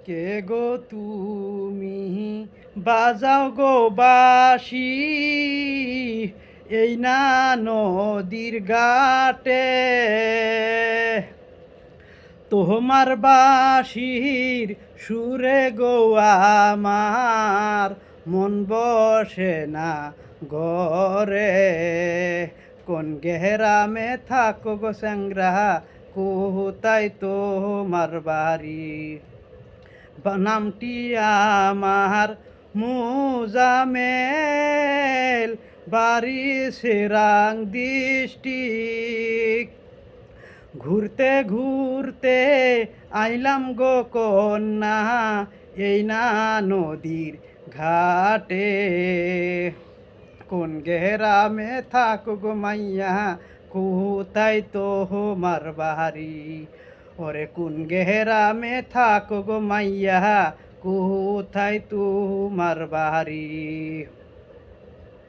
কে গো তুমি বাজাও গো বাঁশি এই না নদীর ঘাটে তোমার বাঁশির সুরে গো আমার মন বসে না ঘরে কোন গেহরামে থাকো গো স্যাংরা কোথায় তোমার বাড়ি নামটি আমার মুজামেল বাড়ি সেরাং ডিস্ট্রিক্ট ঘুরতে ঘুরতে আইলাম গো কন্যা এই না নদীর ঘাটে কোন গেরামে থাকো গো মাইয়া কোথায় তোমার বাড়ি ওরে কোন গেরামে থাকো গো মাইয়া কোথায় তোমার বাড়ি।